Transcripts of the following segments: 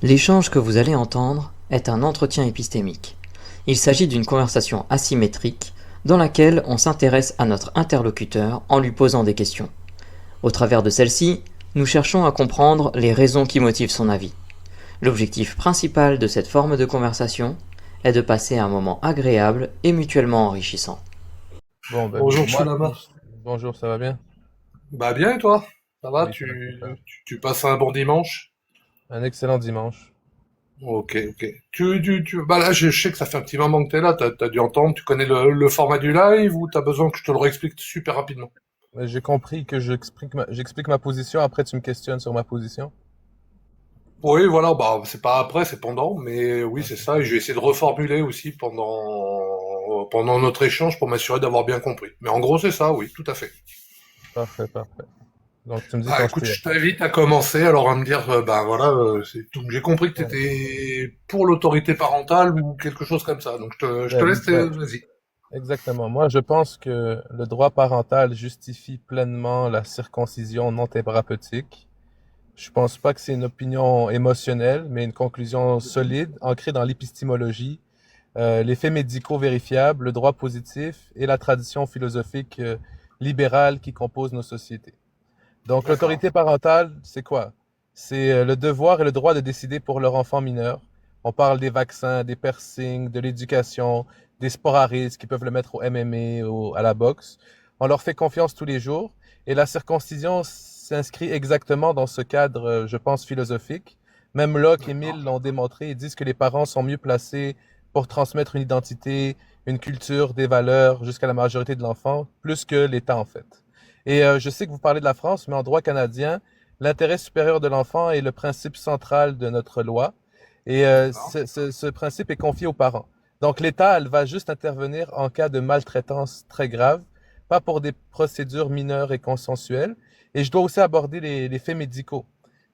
L'échange que vous allez entendre est un entretien épistémique. Il s'agit d'une conversation asymétrique dans laquelle on s'intéresse à notre interlocuteur en lui posant des questions. Au travers de celle-ci, nous cherchons à comprendre les raisons qui motivent son avis. L'objectif principal de cette forme de conversation est de passer un moment agréable et mutuellement enrichissant. Bon, ben, Bonjour moi, Choulama. bonjour, ça va bien? Bah bien et toi? Ça va? Oui, ça va Tu, super. tu, tu passes un bon dimanche? Un excellent dimanche. Ok, ok. Bah là, je sais que ça fait un petit moment que t'es là, t'as dû entendre, tu connais le format du live ou t'as besoin que je te le réexplique super rapidement? J'ai compris que j'explique ma position, après tu me questionnes sur ma position. Oui, voilà, bah c'est pas après, c'est pendant, mais oui, c'est Ok, ça, et je vais essayer de reformuler aussi pendant notre échange pour m'assurer d'avoir bien compris. Mais en gros, c'est ça, oui, tout à fait. parfait, parfait. Donc tu me dis Bah quand je écoute, peux y je aller. t'invite à commencer alors à me dire, bah voilà, donc j'ai compris que tu Ouais. étais pour l'autorité parentale ou quelque chose comme ça. Donc je te Ouais, laisse, ouais, vas-y. exactement. Moi, je pense que le droit parental justifie pleinement la circoncision non thérapeutique. Je pense pas que c'est une opinion émotionnelle, mais une conclusion solide, ancrée dans l'épistémologie, les faits médicaux vérifiables, le droit positif et la tradition philosophique libérale qui compose nos sociétés. Donc, D'accord. l'autorité parentale, c'est quoi? C'est le devoir et le droit de décider pour leur enfant mineur. On parle des vaccins, des piercings, de l'éducation, des sports à risque qui peuvent le mettre au MMA ou à la boxe. On leur fait confiance tous les jours et la circoncision s'inscrit exactement dans ce cadre, je pense, philosophique. Même Locke et D'accord. Mill l'ont démontré et disent que les parents sont mieux placés pour transmettre une identité, une culture, des valeurs jusqu'à la majorité de l'enfant, plus que l'État en fait. Et je sais que vous parlez de la France, mais en droit canadien, l'intérêt supérieur de l'enfant est le principe central de notre loi. Et D'accord. ce principe est confié aux parents. Donc l'État, elle va juste intervenir en cas de maltraitance très grave, pas pour des procédures mineures et consensuelles. Et je dois aussi aborder les faits médicaux.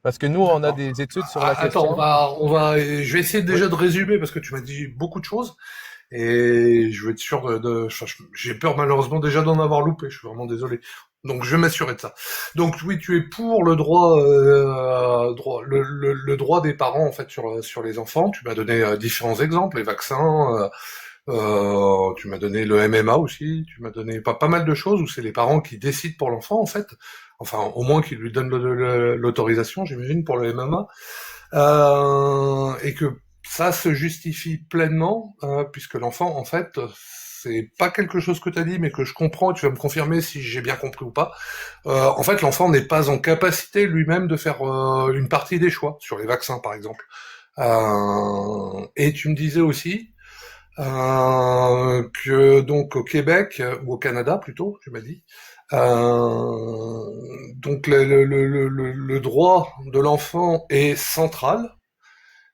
Parce que nous, on a D'accord. des études sur la Attends, question. je vais essayer Oui, déjà de résumer parce que tu m'as dit beaucoup de choses et je veux être sûr enfin, j'ai peur malheureusement déjà d'en avoir loupé. Je suis vraiment désolé. Donc je vais m'assurer de ça. Donc oui, tu es pour le le droit des parents en fait sur les enfants. Tu m'as donné différents exemples, les vaccins. Tu m'as donné le MMA aussi, tu m'as donné pas mal de choses où c'est les parents qui décident pour l'enfant en fait, enfin au moins qui lui donnent l'autorisation, j'imagine, pour le MMA, et que ça se justifie pleinement puisque l'enfant en fait c'est pas quelque chose que tu as dit mais que je comprends et tu vas me confirmer si j'ai bien compris ou pas. En fait l'enfant n'est pas en capacité lui-même de faire une partie des choix sur les vaccins par exemple. Et tu me disais aussi que donc au Québec ou au Canada plutôt, tu m'as dit. Donc le droit de l'enfant est central,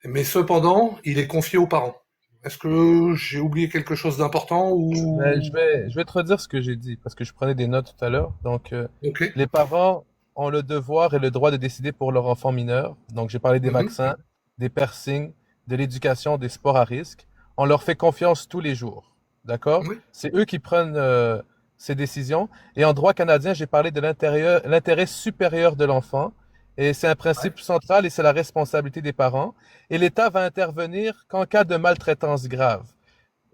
mais cependant il est confié aux parents. Est-ce que j'ai oublié quelque chose d'important ben, ou je vais te redire ce que j'ai dit, parce que je prenais des notes tout à l'heure. Donc, ok? les parents ont le devoir et le droit de décider pour leur enfant mineur. Donc, j'ai parlé des Mhm, vaccins, des piercings, de l'éducation, des sports à risque. On leur fait confiance tous les jours. D'accord? oui, C'est eux qui prennent ces décisions. Et en droit canadien, j'ai parlé de l'intérêt supérieur de l'enfant. Et c'est un ouais, principe central et c'est la responsabilité des parents. Et l'État va intervenir qu'en cas de maltraitance grave.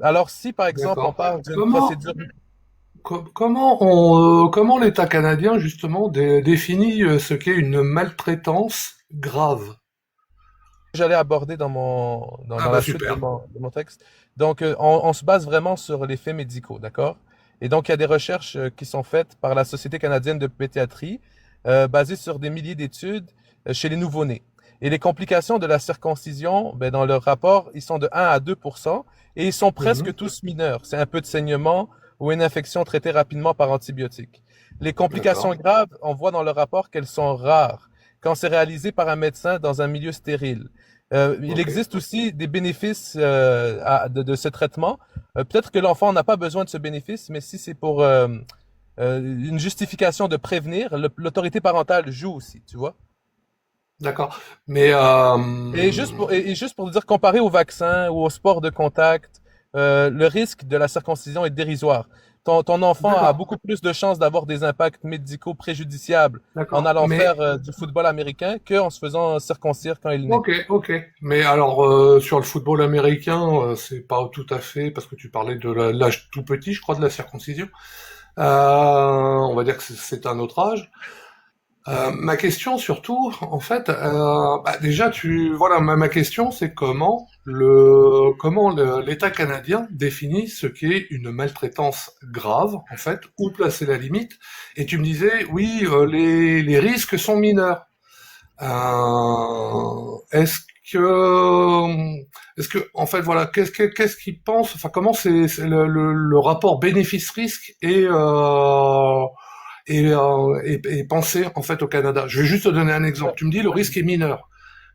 Alors, si par exemple on d'accord. parle d'une Comment procédure, comment l'État canadien justement définit ce qu'est une maltraitance grave? j'allais aborder Ah dans bah la suite super. de mon texte, donc on se base vraiment sur les faits médicaux, d'accord? Et donc il y a des recherches qui sont faites par la Société canadienne de pédiatrie, basées sur des milliers d'études chez les nouveau-nés. Et les complications de la circoncision, ben, dans leur rapport, ils sont de 1 à 2%, et ils sont presque Mhm, tous mineurs. C'est un peu de saignement ou une infection traitée rapidement par antibiotiques. Les complications d'accord. graves, on voit dans le rapport qu'elles sont rares quand c'est réalisé par un médecin dans un milieu stérile. Il Ok. existe aussi des bénéfices de ce traitement. Peut-être que l'enfant n'a pas besoin de ce bénéfice, mais si c'est pour une justification de prévenir, l'autorité parentale joue aussi, tu vois. D'accord. Mais Et juste pour dire, comparé au vaccin ou au sport de contact, le risque de la circoncision est dérisoire. Ton enfant a D'accord, beaucoup plus de chances d'avoir des impacts médicaux préjudiciables en d'accord. allant Mais faire du football américain qu'en se faisant circoncire quand il naît. ok, ok. Mais alors sur le football américain, c'est pas tout à fait parce que tu parlais de l'âge tout petit, je crois, de la circoncision. On va dire que c'est un autre âge. Ma question surtout, en fait, déjà voilà, ma question c'est comment l'État canadien définit ce qu'est une maltraitance grave, en fait, où placer la limite. Et tu me disais, oui, les risques sont mineurs. Euh, est-ce est-ce que, en fait, voilà, qu'est-ce qu'ils pensent, enfin, comment c'est le rapport bénéfice-risque et pensé, en fait, au Canada? Je vais juste te donner un exemple. Tu me dis, le risque est mineur.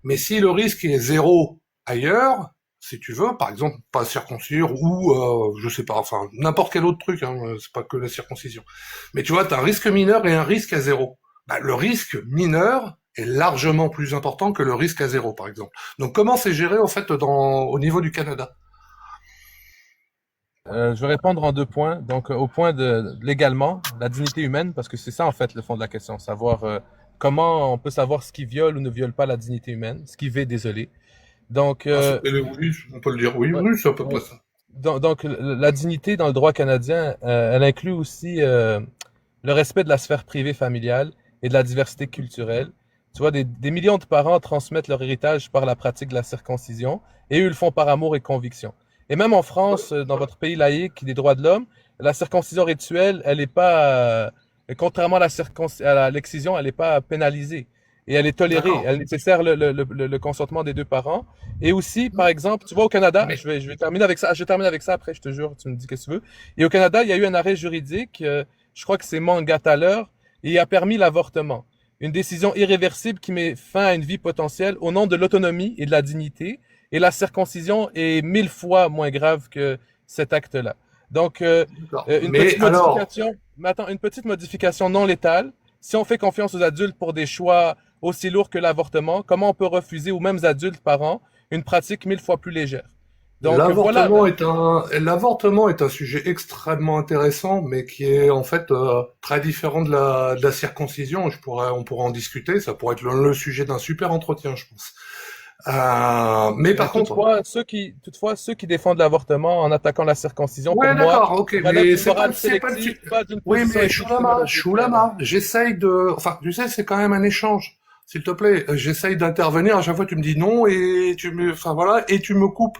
Mais si le risque est zéro ailleurs, si tu veux, par exemple, pas circoncire ou, je sais pas, enfin, n'importe quel autre truc, hein, c'est pas que la circoncision. Mais tu vois, tu as un risque mineur et un risque à zéro. Bah, le risque mineur est largement plus important que le risque à zéro, par exemple. Donc comment c'est géré en fait au niveau du Canada? Je vais répondre en deux points. Donc, au point de légalement, la dignité humaine, parce que c'est ça en fait le fond de la question, savoir comment on peut savoir ce qui viole ou ne viole pas la dignité humaine, ce qui fait, désolé. Donc, Ah, oui, on peut le dire. Oui, ouais, oui, c'est à peu près ouais. ça. Donc, la dignité dans le droit canadien, elle inclut aussi le respect de la sphère privée familiale et de la diversité culturelle. Tu vois, des millions de parents transmettent leur héritage par la pratique de la circoncision et eux, ils le font par amour et conviction. Et même en France, dans votre pays laïque des droits de l'homme, la circoncision rituelle, elle n'est pas, contrairement à à l'excision, elle n'est pas pénalisée et elle est tolérée. D'accord. Elle nécessaire le consentement des deux parents. Et aussi, par exemple, tu vois, au Canada, Mais je vais terminer avec ça. Je vais terminer avec ça après, je te jure, tu me dis ce que tu veux. Et au Canada, il y a eu un arrêt juridique, je crois que c'est Manga Thaler, et il a permis l'avortement. Une décision irréversible qui met fin à une vie potentielle au nom de l'autonomie et de la dignité. Et la circoncision est 1000 fois moins grave que cet acte-là. Donc, d'accord. une Mais petite alors, modification, mais attends, une petite modification non létale. Si on fait confiance aux adultes pour des choix aussi lourds que l'avortement, comment on peut refuser aux mêmes adultes parents une pratique 1000 fois plus légère? Donc voilà. l'avortement est un sujet extrêmement intéressant, mais qui est en fait très différent de la circoncision. On pourrait en discuter. Ça pourrait être le sujet d'un super entretien, je pense. Mais Mais par contre, toutefois, ceux qui défendent l'avortement en attaquant la circoncision, pour ouais, moi, d'accord, ok, relèvent mais d'une morale sélective, pas d'une oui, position mais épistémologique claire. j'essaye de, enfin, tu sais, c'est quand même un échange. S'il te plaît, j'essaye d'intervenir. À chaque fois, tu me dis non et enfin voilà, et tu me coupes.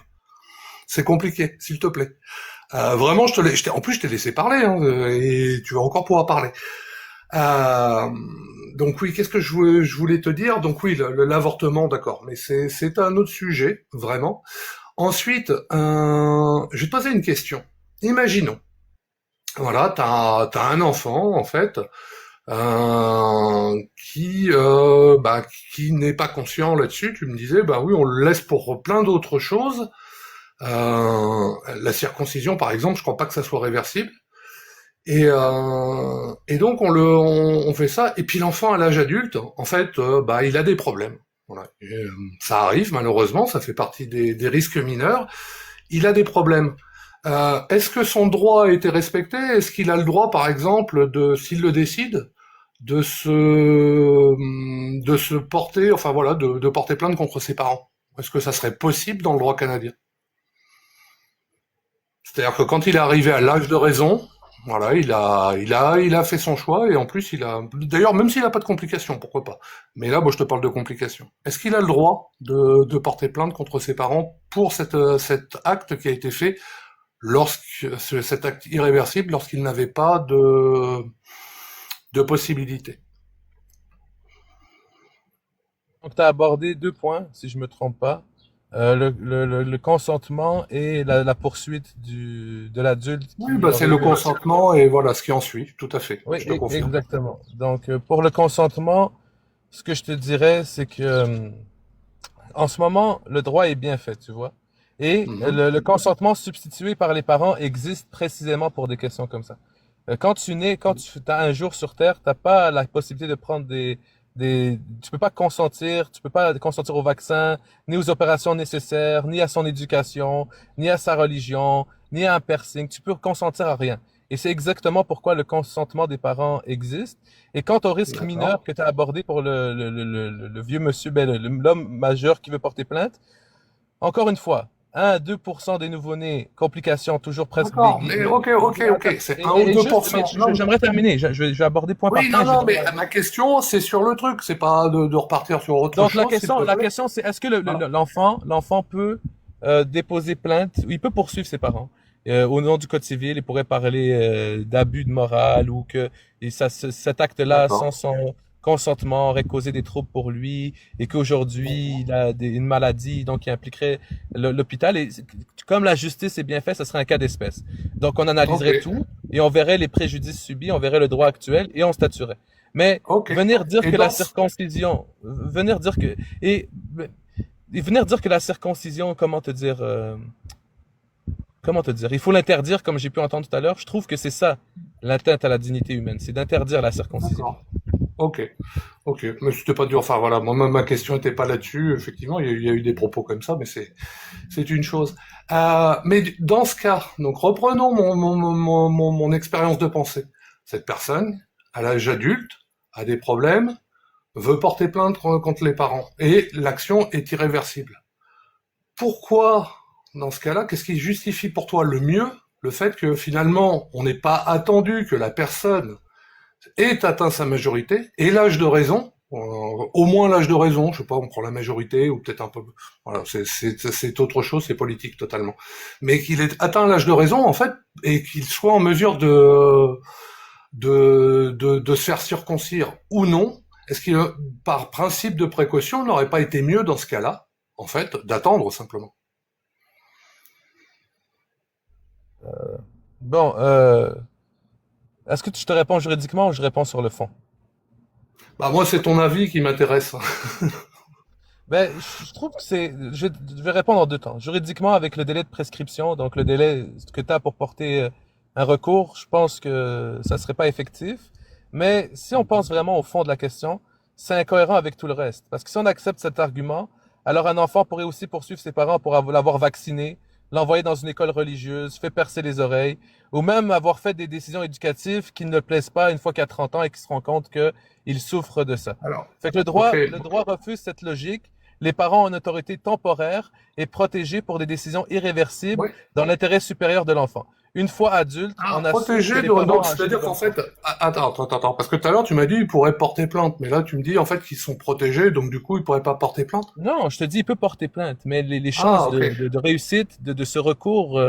C'est compliqué, s'il te plaît. Vraiment, en plus, je t'ai laissé parler, hein, et tu vas encore pouvoir parler. Euh, donc oui, qu'est-ce que je voulais te dire? Donc oui, l'avortement, d'accord, mais c'est un autre sujet, vraiment. Ensuite, je vais te poser une question. Imaginons, voilà, t'as un enfant en fait qui n'est pas conscient là-dessus. Tu me disais, bah oui, on le laisse pour plein d'autres choses. La circoncision, par exemple, je crois pas que ça soit réversible. Et donc on fait ça. Et puis l'enfant à l'âge adulte, en fait, bah il a des problèmes. Voilà. Ça arrive malheureusement, ça fait partie des risques mineurs. Il a des problèmes. Est-ce que son droit a été respecté? Est-ce qu'il a le droit, par exemple, s'il le décide, de se porter, enfin voilà, de porter plainte contre ses parents? Est-ce que ça serait possible dans le droit canadien? C'est-à-dire que quand il est arrivé à l'âge de raison, voilà, il a fait son choix et en plus d'ailleurs, même s'il n'a pas de complications, pourquoi pas. Mais là, moi, je te parle de complications. Est-ce qu'il a le droit de porter plainte contre ses parents pour cet acte qui a été fait cet acte irréversible lorsqu'il n'avait pas de possibilité? Donc, tu as abordé deux points, si je me trompe pas. Le consentement et la poursuite de l'adulte Oui, qui bah c'est aurait le eu... consentement et voilà ce qui en suit, tout à fait, Oui, je te confirme. exactement. Donc, pour le consentement, ce que je te dirais, c'est que en ce moment, le droit est bien fait, tu vois. Et Mhm. le consentement substitué par les parents existe précisément pour des questions comme ça. Quand tu nais, quand tu as un jour sur Terre, t'as pas la possibilité de prendre tu peux pas consentir, tu peux pas consentir au vaccin, ni aux opérations nécessaires, ni à son éducation, ni à sa religion, ni à un piercing. Tu peux consentir à rien. Et c'est exactement pourquoi le consentement des parents existe. Et quant au risque D'accord. mineur que tu as abordé pour le vieux monsieur, ben, l'homme majeur qui veut porter plainte, encore une fois, 1 à 2% des nouveau-nés, complications toujours presque D'accord. béguines. Mais Mais, ok. C'est un ou et deux juste, pour mais cent. Non. j'aimerais terminer. Je vais aborder point par Oui, point. non, Et je vais non, donner mais ma question, c'est sur le truc. C'est pas de repartir sur autre Donc chose, s'il te la plaît. question c'est est-ce que Voilà. l'enfant peut déposer plainte, il peut poursuivre ses parents au nom du code civil, il pourrait parler d'abus de morale ou que cet acte-là sans D'accord. son consentement aurait causé des troubles pour lui et qu'aujourd'hui il a une maladie donc qui impliquerait l'hôpital et comme la justice est bien faite, ce serait un cas d'espèce. Donc on Ok. analyserait tout et on verrait les préjudices subis, on verrait le droit actuel et on statuerait. Mais Ok. venir dire Et que la dans, circoncision, venir dire que et, et venir dire que la circoncision, comment te dire, il faut l'interdire comme j'ai pu entendre tout à l'heure. Je trouve que c'est ça l'atteinte à la dignité humaine, c'est d'interdire la circoncision. d'accord. Ok. Ok. Mais c'était pas dur. Enfin, voilà. Moi, ma question était pas là-dessus. Effectivement, il y a eu des propos comme ça, mais c'est une chose. Mais dans ce cas, donc reprenons mon expérience de pensée. Cette personne, à l'âge adulte, a des problèmes, veut porter plainte contre les parents, et l'action est irréversible. Pourquoi, dans ce cas-là, qu'est-ce qui justifie pour toi le mieux le fait que finalement, on n'ait pas attendu que la personne ait atteint sa majorité et l'âge de raison, au moins l'âge de raison, je sais pas, on prend la majorité ou peut-être un peu, voilà, c'est autre chose, c'est politique totalement, mais qu'il ait atteint l'âge de raison en fait et qu'il soit en mesure de se faire circoncire ou non, est-ce qu'il, par principe de précaution, n'aurait pas été mieux dans ce cas-là, en fait, d'attendre simplement? Bon, est-ce que tu te réponds juridiquement ou je réponds sur le fond? Bah moi, c'est ton avis qui m'intéresse. Ben, je trouve que je vais répondre en deux temps. Juridiquement, avec le délai de prescription, donc le délai que tu as pour porter un recours, je pense que ça serait pas effectif. Mais si on pense vraiment au fond de la question, c'est incohérent avec tout le reste. Parce que si on accepte cet argument, alors un enfant pourrait aussi poursuivre ses parents pour l'avoir vacciné, l'envoyer dans une école religieuse, fait percer les oreilles, ou même avoir fait des décisions éducatives qui ne le plaisent pas une fois qu'il a 30 ans et qu'il se rend compte qu'il souffre de ça. Alors, Fait que ok, le droit refuse cette logique. Les parents ont une autorité temporaire et protégée pour des décisions irréversibles ouais. dans l'intérêt supérieur de l'enfant. Une fois adulte, Ah, on assume que protégé, les parents donc ont agi de c'est-à-dire bonne qu'en foi. fait, attends, parce que tout à l'heure tu m'as dit ils pourraient porter plainte, mais là tu me dis en fait qu'ils sont protégés, donc du coup ils pourraient pas porter plainte. Non, je te dis, il peut porter plainte, mais les Ah, chances ok, de réussite de ce recours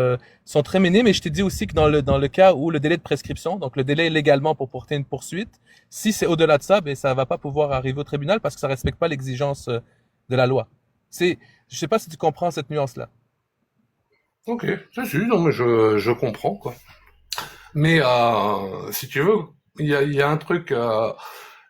sont très minimes. Et je te dis aussi que dans le cas où le délai de prescription, donc le délai légalement pour porter une poursuite, si c'est au-delà de ça, ben ça va pas pouvoir arriver au tribunal parce que ça respecte pas l'exigence de la loi. Je sais pas si tu comprends cette nuance-là. ok, c'est sûr, non mais je comprends quoi. Mais si tu veux, il y a un truc.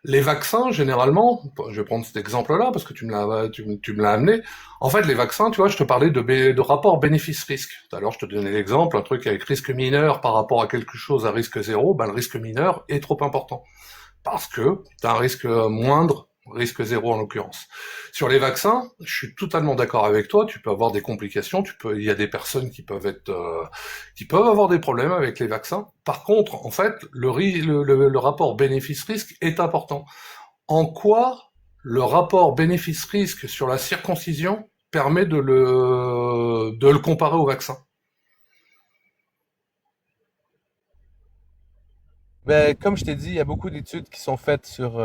Les vaccins, généralement, je vais prendre cet exemple-là parce que tu me l'as amené. En fait, les vaccins, tu vois, je te parlais de rapport bénéfice-risque. Tout à l'heure, je te donnais l'exemple, un truc avec risque mineur par rapport à quelque chose à risque zéro. Ben, le risque mineur est trop important parce que tu as un risque moindre, risque zéro en l'occurrence. Sur les vaccins, je suis totalement d'accord avec toi, tu peux avoir des complications, il y a des personnes qui peuvent avoir des problèmes avec les vaccins. Par contre, en fait, le rapport bénéfice-risque est important. En quoi le rapport bénéfice-risque sur la circoncision permet de le comparer au vaccin? Ben, comme je t'ai dit, il y a beaucoup d'études qui sont faites sur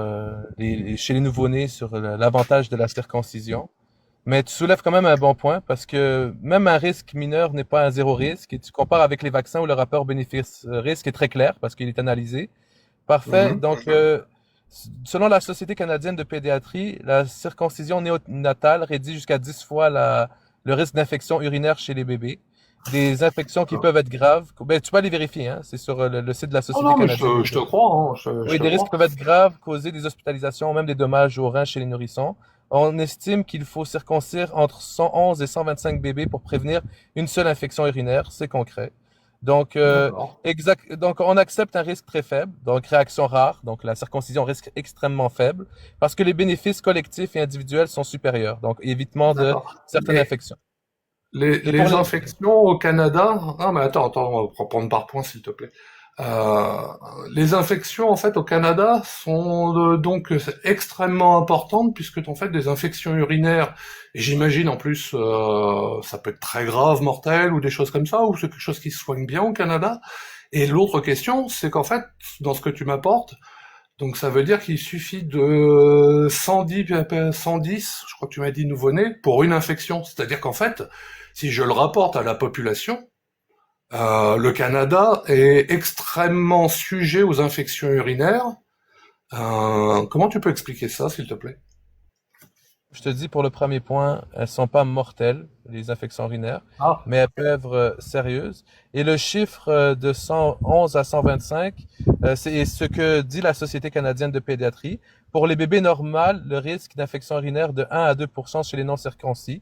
chez les nouveau-nés sur l'avantage de la circoncision. Mais tu soulèves quand même un bon point parce que même un risque mineur n'est pas un zéro risque et tu compares avec les vaccins où le rapport bénéfice-risque est très clair parce qu'il est analysé. Parfait. Mhm. Donc, selon la Société canadienne de pédiatrie, la circoncision néonatale réduit jusqu'à 10 fois le risque d'infection urinaire chez les bébés. Des infections qui peuvent être graves. Ben, tu peux aller vérifier, hein, c'est sur le site de la Oh Société non, mais canadienne de je te pédiatrie. crois, hein, je Oui, te des risques crois. qui peuvent être graves, causer des hospitalisations, même des dommages aux reins chez les nourrissons. On estime qu'il faut circoncire entre 111 et 125 bébés pour prévenir une seule infection urinaire, c'est concret. Donc, D'accord. donc, on accepte un risque très faible, donc réaction rare, donc la circoncision risque extrêmement faible, parce que les bénéfices collectifs et individuels sont supérieurs, donc évitement de D'accord. certaines Et infections. Et pour les les, infections au Canada, ah mais attends, on va prendre par point s'il te plaît. Euh, les infections en fait au Canada sont donc extrêmement importantes puisque en fait des infections urinaires, et j'imagine en plus ça peut être très grave, mortel ou des choses comme ça, ou c'est quelque chose qui se soigne bien au Canada. Et l'autre question, c'est qu'en fait, dans ce que tu m'apportes, donc ça veut dire qu'il suffit de 110, je crois que tu m'as dit nouveau-né, pour une infection. C'est-à-dire qu'en fait, si je le rapporte à la population, le Canada est extrêmement sujet aux infections urinaires. Comment tu peux expliquer ça, s'il te plaît? je te dis pour le premier point, elles sont pas mortelles, les infections urinaires, Ah, mais elles peuvent être sérieuses. Et le chiffre de 111 à 125, c'est ce que dit la Société canadienne de pédiatrie. Pour les bébés normaux, le risque d'infection urinaire de 1 à 2% chez les non circoncis.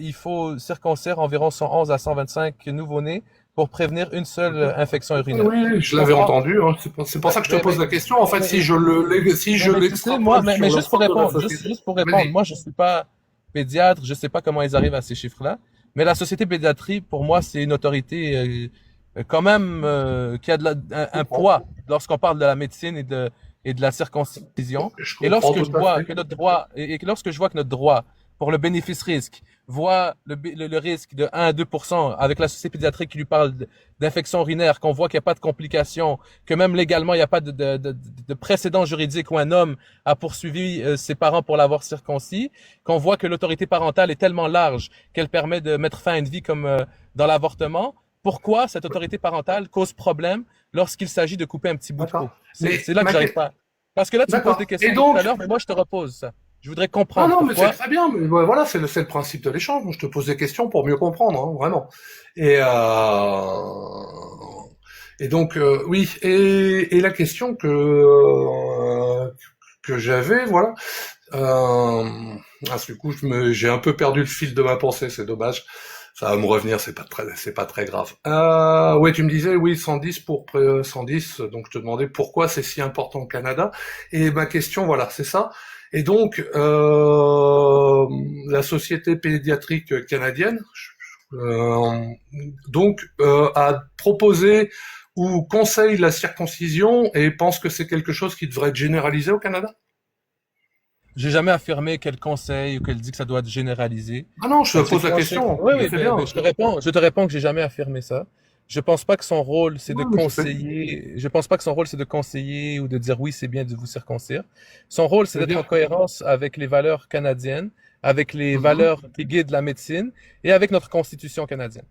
Il faut circoncire environ 111 à 125 nouveau-nés pour prévenir une seule infection oui, urinaire. oui, je On l'avais parle, entendu, hein. C'est pour ça que je te pose la question. En fait, mais, si je mais tu sais, moi, l'extrapole sur mais juste pour l'ensemble de la répondre, société, juste pour répondre, vas-y. moi, je suis pas pédiatre, je sais pas comment ils arrivent à ces chiffres-là, mais la Société pédiatrie, pour moi, c'est une autorité quand même qui a Je un comprends. poids lorsqu'on parle de la médecine et de la circoncision. Je Et comprends lorsque tout je à vois fait. que notre droit, et que lorsque je vois que notre droit pour le bénéfice-risque voit le risque de 1 à 2% avec la Société pédiatrique qui lui parle d'infection urinaire, qu'on voit qu'il n'y a pas de complications, que même légalement, il n'y a pas de précédent juridique où un homme a poursuivi ses parents pour l'avoir circoncis, qu'on voit que l'autorité parentale est tellement large qu'elle permet de mettre fin à une vie comme dans l'avortement. Pourquoi cette autorité parentale cause problème lorsqu'il s'agit de couper un petit bout de peau? D'accord. Mais C'est là que j'arrive pas. Parce que là, tu me poses des d'accord. Et questions depuis tout à donc, l'heure, mais moi, je te repose ça. Je voudrais non, comprendre non, mais c'est pourquoi. très bien. Mais voilà, c'est le principe de l'échange. Moi, je te pose des questions pour mieux comprendre, hein, vraiment. Et et donc oui. Et la question que j'avais, voilà. Du coup, j'ai un peu perdu le fil de ma pensée. C'est dommage. Ça va me revenir. C'est pas très grave. Ouais, tu me disais, oui, 110 pour 110. Donc, je te demandais pourquoi c'est si important au Canada. Et ma question, voilà, c'est ça. Et donc, la Société pédiatrique canadienne, euh, a proposé ou conseille la circoncision et pense que c'est quelque chose qui devrait être généralisé au Canada. J'ai jamais affirmé qu'elle conseille ou qu'elle dit que ça doit être généralisé. Ah non, je Elle te s'est pose la penchée. question. Oui, Je oui, sais bien. je te réponds que j'ai jamais affirmé ça. Je pense pas que son rôle, c'est de Oui, mais je sais. conseiller. Je pense pas que son rôle, c'est de conseiller ou de dire oui, c'est bien de vous circoncire. Son rôle, c'est C'est d'être en bien. cohérence avec les valeurs canadiennes, avec les Mhm. valeurs qui guident la médecine et avec notre constitution canadienne.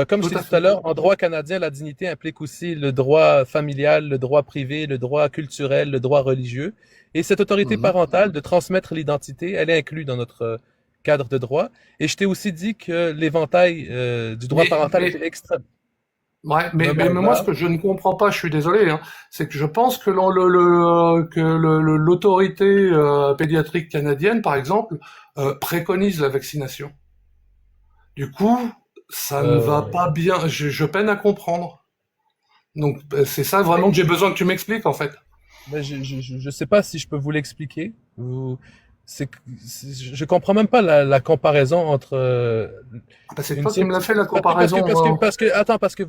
Comme je Tout t'ai à dit tout à fait. l'heure, en droit canadien, la dignité implique aussi le droit familial, le droit privé, le droit culturel, le droit religieux. Et cette autorité Mhm. parentale de transmettre l'identité, elle est inclue dans notre cadre de droit. Et je t'ai aussi dit que l'éventail du droit parental Mais était extra. ouais, mais moi, ce Voilà. que je ne comprends pas, je suis désolé, hein, c'est que je pense que l'autorité pédiatrique canadienne, par exemple, préconise la vaccination. Du coup, ça ne va Euh, pas bien. Je peine à comprendre. Donc, c'est ça vraiment mais que j'ai besoin que tu m'expliques, en fait. mais je sais pas si je peux vous l'expliquer. Je comprends même pas la comparaison entre Ah, bah, c'est une toi qui me l'as fait la parce comparaison. Hein. attends parce que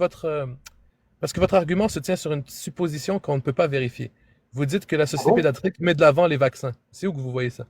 votre argument se tient sur une supposition qu'on ne peut pas vérifier. Vous dites que la Ah société bon? pédiatrique met de l'avant les vaccins. C'est où que vous voyez ça?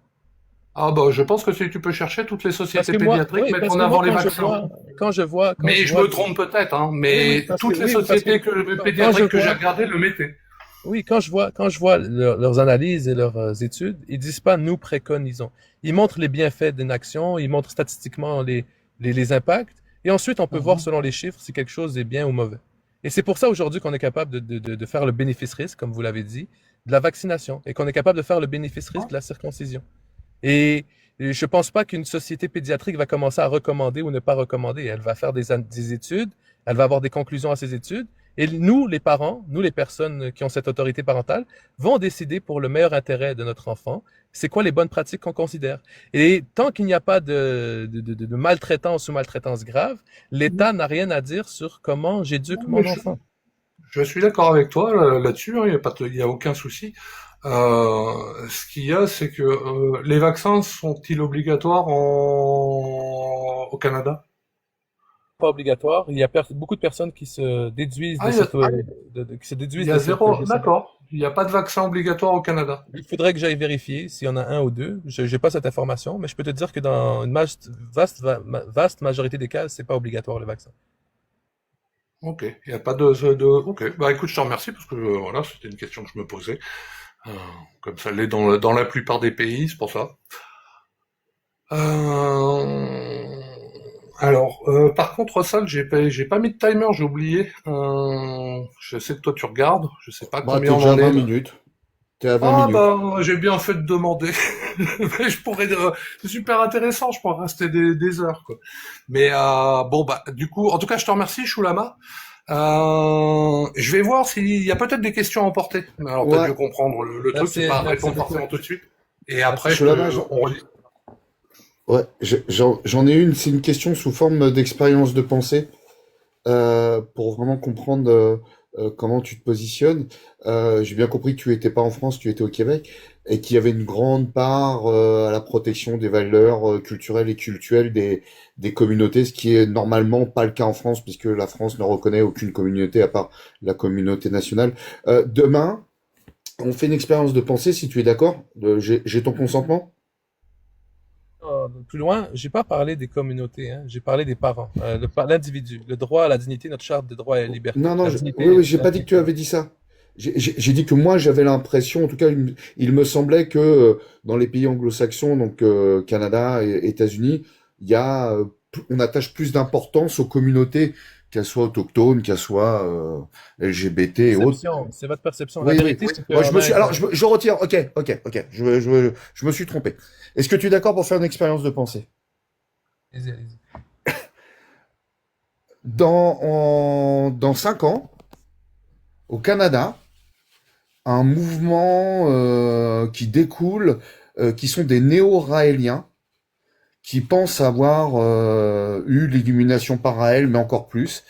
Ah bah, je pense que si tu peux chercher, toutes les Parce sociétés que moi, pédiatriques oui, mettent parce en que moi, avant les vaccins. quand je Mais je vois me que, trompe peut-être, hein, oui, oui, mais parce que, toutes les oui, parce que, sociétés quand je pédiatriques que j'ai vois, regardées le mettaient. oui, quand je vois leurs analyses et leurs études, ils disent pas nous préconisons. Ils montrent les bienfaits d'une action, ils montrent statistiquement les impacts, et ensuite on peut voir Mhm. selon les chiffres si quelque chose est bien ou mauvais. Et c'est pour ça aujourd'hui qu'on est capable de faire le bénéfice-risque, comme vous l'avez dit, de la vaccination, et qu'on est capable de faire le bénéfice-risque Ouais. de la circoncision. Et je pense pas qu'une société pédiatrique va commencer à recommander ou ne pas recommander. Elle va faire des études, elle va avoir des conclusions à ces études, Et nous, les parents, nous, les personnes qui ont cette autorité parentale, vont décider pour le meilleur intérêt de notre enfant, c'est quoi les bonnes pratiques qu'on considère. Et tant qu'il n'y a pas de maltraitance ou maltraitance grave, l'État n'a rien à dire sur comment j'éduque Non, mais mon enfant. je suis d'accord avec toi là-dessus, hein, il y a pas il y a aucun souci. Ce qu'il y a, c'est que les vaccins sont-ils obligatoires au Canada? Pas obligatoire. Il y a beaucoup de personnes qui se déduisent Ah, de cette, qui se il déduisent y de a cette, zéro. D'accord. Il n'y a pas de vaccin obligatoire au Canada. Il faudrait que j'aille vérifier s'il y en a un ou deux. Je n'ai pas cette information, mais je peux te dire que dans une vaste majorité des cas, c'est pas obligatoire le vaccin. Ok. Il n'y a pas Ok. Bah écoute, je te remercie parce que voilà, c'était une question que je me posais. Euh, Comme ça l'est dans la plupart des pays, c'est pour ça. Euh, Alors, par contre, ça, j'ai pas mis de timer, j'ai oublié. Je sais que toi tu regardes, je sais pas Bah, combien t'es on déjà à en 20 est là. minutes. T'es à 20 Ah minutes. bah, j'ai bien fait de demander. Mais je pourrais, c'est super intéressant, je pourrais rester des heures, quoi. Mais bon bah, du coup, en tout cas, je te remercie, Shulama. Je vais voir s'il y a peut-être des questions à emporter. Alors, t'as Ouais, dû comprendre le truc, c'est Merci, pas merci répondre beaucoup. forcément tout de suite. Et Merci après, je suis là-bas. on redit. Ouais, j'en ai une. C'est une question sous forme d'expérience de pensée pour vraiment comprendre comment tu te positionnes. J'ai bien compris que tu étais pas en France, tu étais au Québec et qu'il y avait une grande part à la protection des valeurs culturelles et cultuelles des communautés, ce qui est normalement pas le cas en France puisque la France ne reconnaît aucune communauté à part la communauté nationale. Demain, on fait une expérience de pensée, si tu es d'accord. J'ai ton consentement? Plus loin, j'ai pas parlé des communautés, hein. J'ai parlé des parents, l'individu, le droit à la dignité, notre charte des droits et libertés. Non, non, La oui, dignité oui, j'ai pas dit que tu individuelle. avais dit ça. J'ai dit que moi, j'avais l'impression, en tout cas, il me semblait que dans les pays anglo-saxons, donc Canada et États-Unis, il y a, on attache plus d'importance aux communautés, qu'elles soient autochtones, qu'elles soient LGBT et autres. Perception, c'est votre perception. La Oui, oui. vérité, c'est Moi, je qu'en me suis, alors, Inde, je retire. Ok, ok, ok. Je me suis trompé. Est-ce que tu es d'accord pour faire une expérience de pensée? allez-y, allez-y. Dans 5 ans, au Canada, un mouvement qui découle, qui sont des néo-raéliens, qui pensent avoir eu l'illumination par Raël, mais encore plus,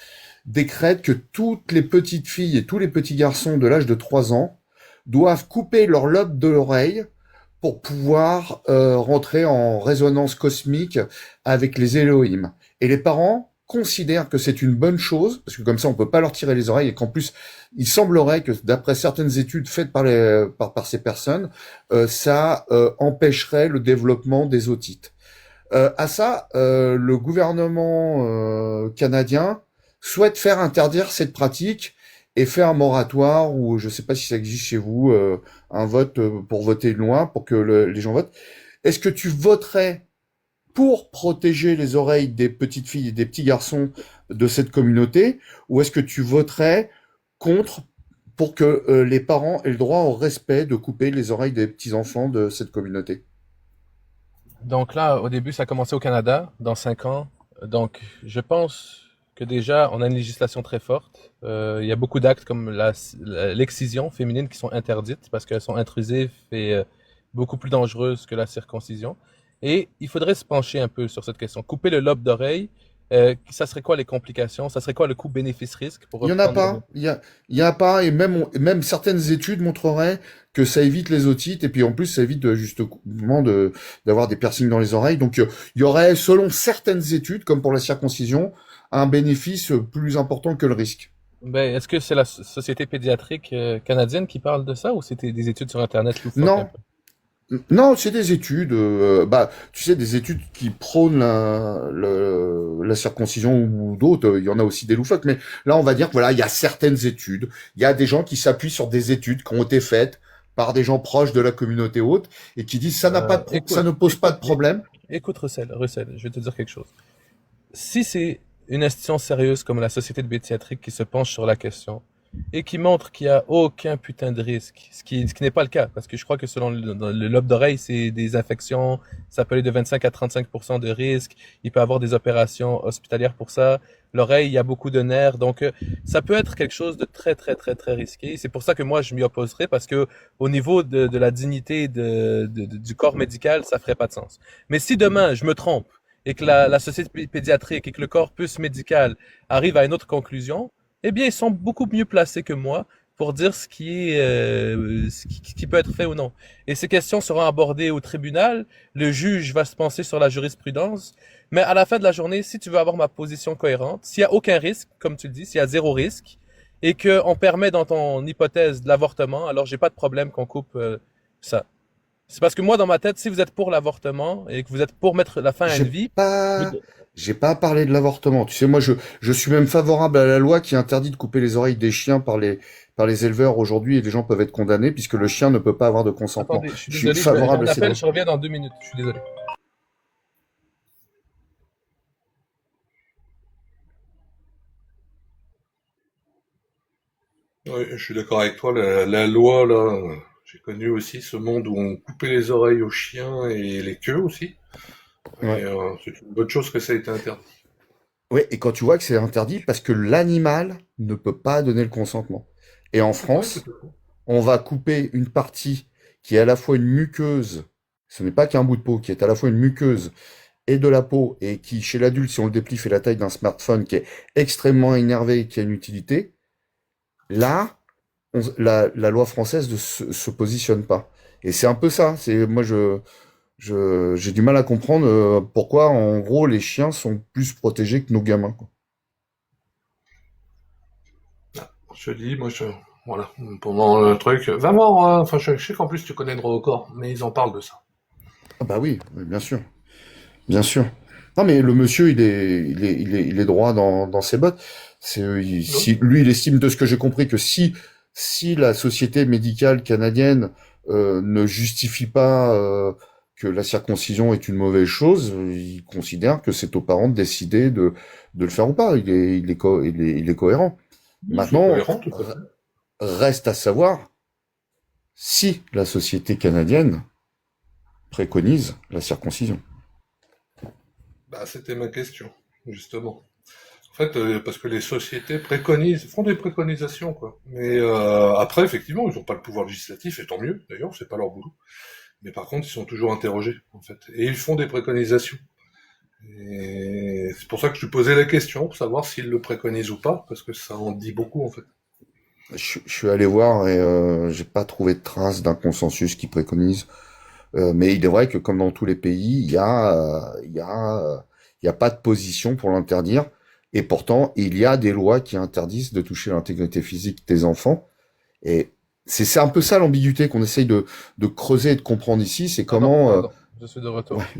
décrète que toutes les petites filles et tous les petits garçons de l'âge de 3 ans doivent couper leur lobe de l'oreille pour pouvoir rentrer en résonance cosmique avec les Elohim. Et les parents considèrent que c'est une bonne chose, parce que comme ça on peut pas leur tirer les oreilles, et qu'en plus il semblerait que d'après certaines études faites par ces personnes, ça empêcherait le développement des otites. À ça, le gouvernement canadien souhaite faire interdire cette pratique et faire un moratoire, ou je ne sais pas si ça existe chez vous, un vote pour voter une loi pour que les gens votent. Est-ce que tu voterais pour protéger les oreilles des petites filles et des petits garçons de cette communauté, ou est-ce que tu voterais contre pour que les parents aient le droit au respect de couper les oreilles des petits enfants de cette communauté? Donc là, au début, ça a commencé au Canada, dans 5 ans. Donc, je pense que déjà, on a une législation très forte. Il y a beaucoup d'actes comme l'excision féminine qui sont interdites parce qu'elles sont intrusives et beaucoup plus dangereuses que la circoncision. Et il faudrait se pencher un peu sur cette question. Couper le lobe d'oreille, ça serait quoi les complications? Ça serait quoi le coût bénéfice-risque pour Il y en a reprendre le mot? pas. Il y a pas. Et même certaines études montreraient que ça évite les otites. Et puis en plus, ça évite justement d'avoir des piercings dans les oreilles. Donc il y aurait, selon certaines études, comme pour la circoncision, un bénéfice plus important que le risque. Ben, est-ce que c'est la Société pédiatrique canadienne qui parle de ça ou c'était des études sur Internet loufoques un Non, peu? non, c'est des études. Bah, tu sais, des études qui prônent la circoncision ou d'autres. Il y en a aussi des loufoques. Mais là, on va dire que voilà, il y a certaines études. Il y a des gens qui s'appuient sur des études qui ont été faites par des gens proches de la communauté haute et qui disent ça n'a pas ça Écoute, ne pose pas de problème. écoute, Russell, je vais te dire quelque chose. Si c'est une institution sérieuse comme la Société de pédiatrie qui se penche sur la question, et qui montrent qu'il n'y a aucun putain de risque, ce qui n'est pas le cas, parce que je crois que selon dans le lobe d'oreille, c'est des infections, ça peut aller de 25 à 35% de risque, il peut y avoir des opérations hospitalières pour ça, l'oreille, il y a beaucoup de nerfs, donc ça peut être quelque chose de très très très très risqué, c'est pour ça que moi je m'y opposerai, parce que au niveau de la dignité du corps médical, ça ferait pas de sens. Mais si demain je me trompe, et que la société pédiatrique et que le corpus médical arrive à une autre conclusion, eh bien, ils sont beaucoup mieux placés que moi pour dire ce qui peut être fait ou non. Et ces questions seront abordées au tribunal. Le juge va se pencher sur la jurisprudence. Mais à la fin de la journée, si tu veux avoir ma position cohérente, s'il y a aucun risque, comme tu le dis, s'il y a zéro risque, et qu'on permet dans ton hypothèse de l'avortement, alors j'ai pas de problème qu'on coupe ça. C'est parce que moi, dans ma tête, si vous êtes pour l'avortement et que vous êtes pour mettre la fin à J'ai une vie, vous- pas, j'ai pas parlé de l'avortement. Tu sais, moi, je suis même favorable à la loi qui interdit de couper les oreilles des chiens par les éleveurs aujourd'hui et les gens peuvent être condamnés puisque le chien ne peut pas avoir de consentement. attendez, je suis Je suis désolé, j'ai favorable un à ces appel, lois. je reviens dans 2 minutes, je suis désolé. Oui, je suis d'accord avec toi. La loi, là, j'ai connu aussi ce monde où on coupait les oreilles aux chiens et les queues aussi. Et Ouais. c'est une bonne chose que ça ait été interdit. Ouais, et quand tu vois que c'est interdit parce que l'animal ne peut pas donner le consentement. Et en Oui, tout France, à fait. on va couper une partie qui est à la fois une muqueuse, ce n'est pas qu'un bout de peau, qui est à la fois une muqueuse et de la peau, et qui, chez l'adulte, si on le déplie, fait la taille d'un smartphone, qui est extrêmement énervé et qui a une utilité. Là, la loi française ne se positionne pas. Et c'est un peu ça. C'est moi, j'ai du mal à comprendre pourquoi, en gros, les chiens sont plus protégés que nos gamins, quoi. Je te dis, voilà, pendant le truc, va voir, enfin, je sais qu'en plus tu connais le droit au corps, mais ils en parlent de ça. Ah bah oui, oui, bien sûr, bien sûr. Non mais le monsieur, il est droit dans ses bottes. Oui. Si lui, il estime de ce que j'ai compris que si la société médicale canadienne ne justifie pas que la circoncision est une mauvaise chose, il considère que c'est aux parents de décider de le faire ou pas. Il est cohérent. Oui, c'est Maintenant, cohérent, tout à fait. reste à savoir si la société canadienne préconise la circoncision. Bah, c'était ma question, justement. En fait, parce que les sociétés font des préconisations, quoi. Mais après, effectivement, ils n'ont pas le pouvoir législatif, et tant mieux, d'ailleurs, c'est pas leur boulot. Mais par contre, ils sont toujours interrogés, en fait. Et ils font des préconisations. Et c'est pour ça que je te posais la question, pour savoir s'ils le préconisent ou pas, parce que ça en dit beaucoup, en fait. Je suis allé voir et j'ai pas trouvé de trace d'un consensus qui préconise. Mais il est vrai que comme dans tous les pays, il y a pas de position pour l'interdire. Et pourtant, il y a des lois qui interdisent de toucher l'intégrité physique des enfants. Et c'est un peu ça l'ambiguïté qu'on essaye de creuser et de comprendre ici. C'est Pardon, comment, pardon, je suis de retour.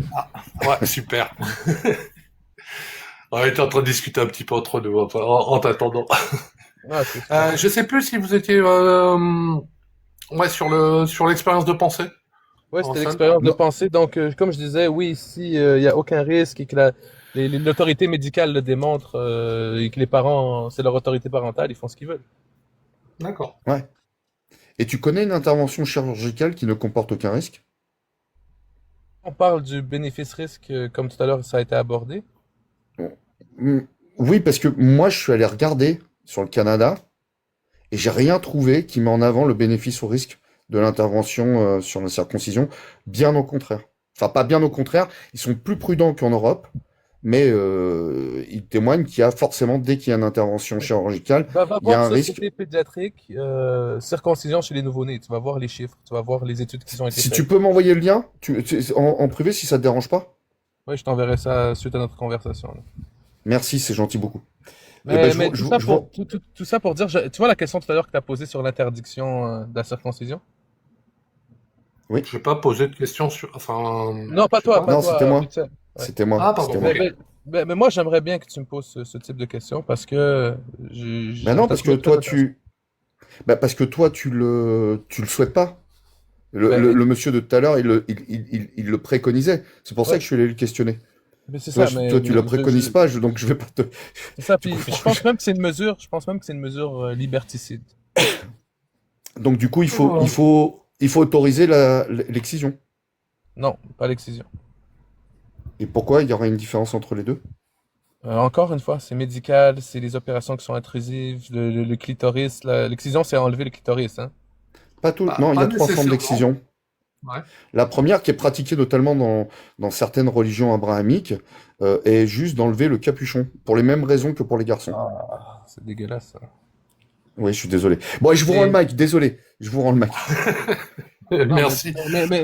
ouais, Ouais, super. On était en train de discuter un petit peu entre nous, enfin, en t'attendant. Ah, c'est super. Je sais plus si vous étiez ouais, sur l'expérience de pensée Ouais, en c'était salle. l'expérience de non, pensée. Donc, comme je disais, oui, si il y a aucun risque et que l'autorité médicale le démontre et que les parents, c'est leur autorité parentale, ils font ce qu'ils veulent. D'accord. ouais. Et tu connais une intervention chirurgicale qui ne comporte aucun risque? On parle du bénéfice-risque, comme tout à l'heure, ça a été abordé. Mm, oui, parce que moi, je suis allé regarder sur le Canada et j'ai rien trouvé qui met en avant le bénéfice au risque de l'intervention sur la circoncision. Bien au contraire. Enfin, pas bien au contraire, ils sont plus prudents qu'en Europe, mais ils témoignent qu'il y a forcément, dès qu'il y a une intervention chirurgicale, Va il y a voir un risque. Société pédiatrique, circoncision chez les nouveau-nés. Tu vas voir les chiffres, tu vas voir les études qui ont été Si tu faites. peux m'envoyer le lien, en privé, si ça te dérange pas. Oui, je t'enverrai ça suite à notre conversation, là. Merci, c'est gentil beaucoup. Et ben, Mais tout ça je pour, vois. tout ça pour dire, tu vois la question tout à l'heure que tu as posée sur l'interdiction de la circoncision? Oui. Je n'ai pas posé de questions sur. Enfin, Non, je sais pas Non, pas. c'était toi, moi. Michel. Ouais. C'était moi. Ah, C'était pardon, moi. ok. Mais moi, j'aimerais bien que tu me poses ce type de questions parce que Ben je non, t'ai parce que trouvé très toi, intéressant. parce que toi, tu le souhaites pas. Ben, Le monsieur de tout à l'heure, il le préconisait. C'est pour ça ouais, que je suis allé le questionner. Mais c'est Toi, ça, toi, tu la préconises pas, donc je vais pas te. c'est ça. Tu Puis comprends? je pense même que c'est une mesure. Je pense même que c'est une mesure liberticide. Donc du coup, Voilà. il faut autoriser l'excision. Non, pas l'excision. Et pourquoi il y aurait une différence entre les deux? Encore une fois, c'est médical, c'est les opérations qui sont intrusives, le clitoris. L'excision, c'est enlever le clitoris, hein. Pas tout. Pas, Non, il y pas a trois formes nécessairement. d'excision. Ouais. La première, qui est pratiquée notamment dans certaines religions abrahamiques, est juste d'enlever le capuchon, pour les mêmes raisons que pour les garçons. Ah, c'est dégueulasse, ça. Oui, je suis désolé. Bon, et je vous rends le Et mic, désolé. Je vous rends le mic. non, mais, Merci.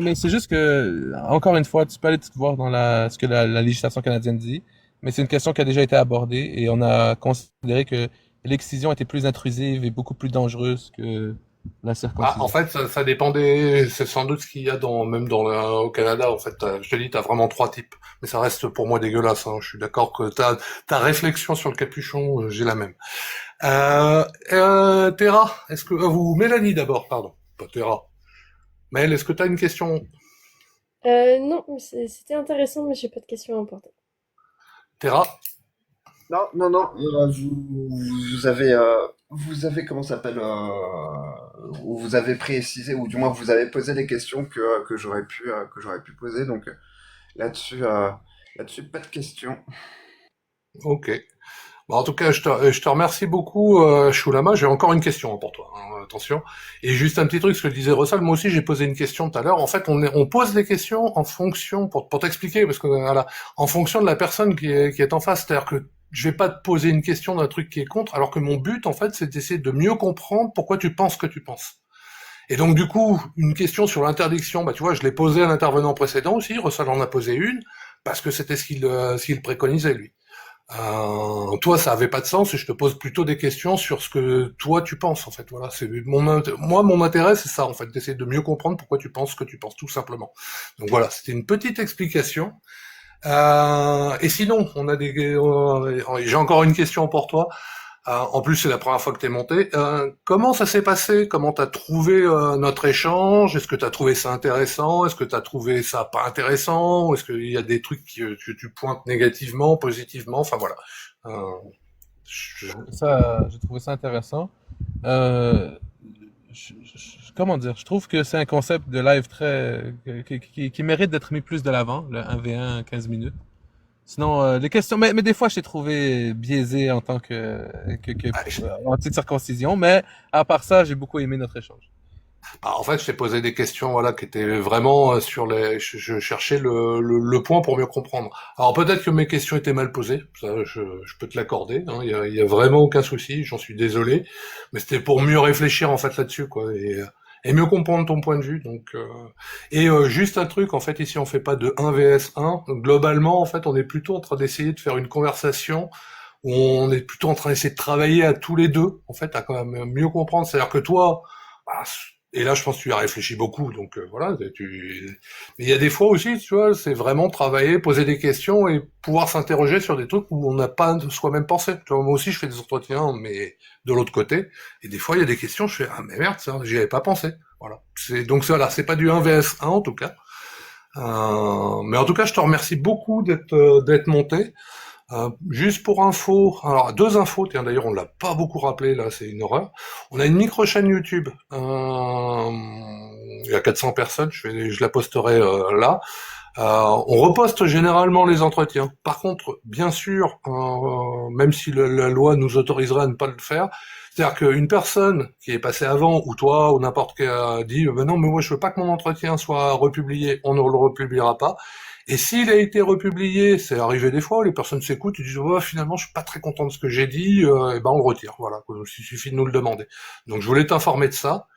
mais c'est juste que, encore une fois, tu peux aller te voir dans ce que la législation canadienne dit, mais c'est une question qui a déjà été abordée et on a considéré que l'excision était plus intrusive et beaucoup plus dangereuse que la Bah, en circoncision. fait, ça dépend des. C'est sans doute ce qu'il y a même au Canada. En fait, je te dis, t'as vraiment trois types, mais ça reste pour moi dégueulasse. Hein. Je suis d'accord que ta réflexion sur le capuchon, j'ai la même. Terra, est-ce que vous Mélanie d'abord, pardon, pas Terra. Mel, est-ce que t'as une question? Non, mais c'était intéressant, mais j'ai pas de questions à emporter. Terra? Non, non, non, vous avez, comment ça s'appelle, vous avez précisé, ou du moins vous avez posé des questions que j'aurais pu poser, donc là-dessus, là-dessus, pas de questions. Ok. Bon, en tout cas, je te remercie beaucoup, Shulama. J'ai encore une question pour toi. Hein, attention. Et juste un petit truc, ce que disait Rossal, moi aussi j'ai posé une question tout à l'heure. En fait, on pose des questions en fonction, pour t'expliquer, parce que voilà, en fonction de la personne qui est en face. C'est-à-dire que je vais pas te poser une question d'un truc qui est contre, alors que mon but, en fait, c'est d'essayer de mieux comprendre pourquoi tu penses ce que tu penses. Et donc, du coup, une question sur l'interdiction, bah, tu vois, je l'ai posée à l'intervenant précédent aussi. Rossal en a posé une, parce que c'était ce qu'il préconisait, lui. Toi, ça avait pas de sens et je te pose plutôt des questions sur ce que toi tu penses en fait. Voilà, c'est mon intérêt, c'est ça en fait, d'essayer de mieux comprendre pourquoi tu penses ce que tu penses tout simplement. Donc voilà, c'était une petite explication. Et sinon, j'ai encore une question pour toi. En plus, c'est la première fois que t'es monté. Comment ça s'est passé? Comment t'as trouvé notre échange? Est-ce que t'as trouvé ça intéressant? Est-ce que t'as trouvé ça pas intéressant? Est-ce qu'il y a des trucs que tu pointes négativement, positivement? Enfin voilà. Euh, je- J'ai trouvé ça intéressant. Euh, comment dire? Je trouve que c'est un concept de live qui mérite d'être mis plus de l'avant, le 1v1 15 minutes. Sinon, les questions, mais des fois, je t'ai trouvé biaisé en tant que ah, anti-circoncision, mais à part ça, j'ai beaucoup aimé notre échange. En fait, je t'ai posé des questions, voilà, qui étaient vraiment sur les. Je cherchais le point pour mieux comprendre. Alors peut-être que mes questions étaient mal posées, ça, je peux te l'accorder. Hein, il y a vraiment aucun souci, j'en suis désolé, mais c'était pour mieux réfléchir en fait là-dessus, quoi, et mieux comprendre ton point de vue. Donc, juste un truc, en fait, ici on fait pas de 1 vs 1. Globalement, en fait, on est plutôt en train d'essayer de faire une conversation où on est plutôt en train d'essayer de travailler à tous les deux, en fait, à quand même mieux comprendre. C'est-à-dire que toi, bah, et là, je pense que tu y as réfléchi beaucoup, donc voilà. Mais il y a des fois aussi, tu vois, c'est vraiment travailler, poser des questions et pouvoir s'interroger sur des trucs où on n'a pas soi-même pensé. Tu vois, moi aussi, je fais des entretiens, mais de l'autre côté. Et des fois, il y a des questions, je fais ah mais merde, ça, j'y avais pas pensé. Voilà. Voilà, c'est pas du 1 vs 1 en tout cas. Mais en tout cas, je te remercie beaucoup d'être monté. Juste pour info, alors deux infos, tiens d'ailleurs on l'a pas beaucoup rappelé là, c'est une horreur. On a une micro-chaîne YouTube, il y a 400 personnes, je la posterai là. On reposte généralement les entretiens. Par contre, bien sûr, même si la loi nous autoriserait à ne pas le faire, c'est-à-dire qu'une personne qui est passée avant, ou toi, ou n'importe qui a dit ben non mais moi je veux pas que mon entretien soit republié, on ne le republiera pas. Et s'il a été republié, c'est arrivé des fois, les personnes s'écoutent et disent oh, finalement je suis pas très content de ce que j'ai dit, et ben on le retire. Voilà, il suffit de nous le demander. Donc je voulais t'informer de ça.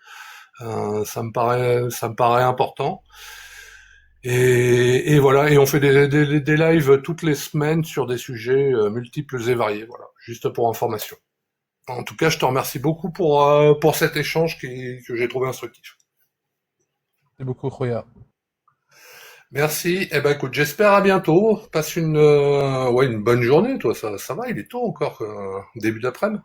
Ça me paraît important. Et voilà, et on fait des lives toutes les semaines sur des sujets multiples et variés. Voilà, juste pour information. En tout cas, je te remercie beaucoup pour cet échange que j'ai trouvé instructif. C'est beaucoup, Khoya. Merci. Eh ben écoute, j'espère à bientôt. Passe une bonne journée, toi. Ça va, il est tôt encore, début d'après-midi.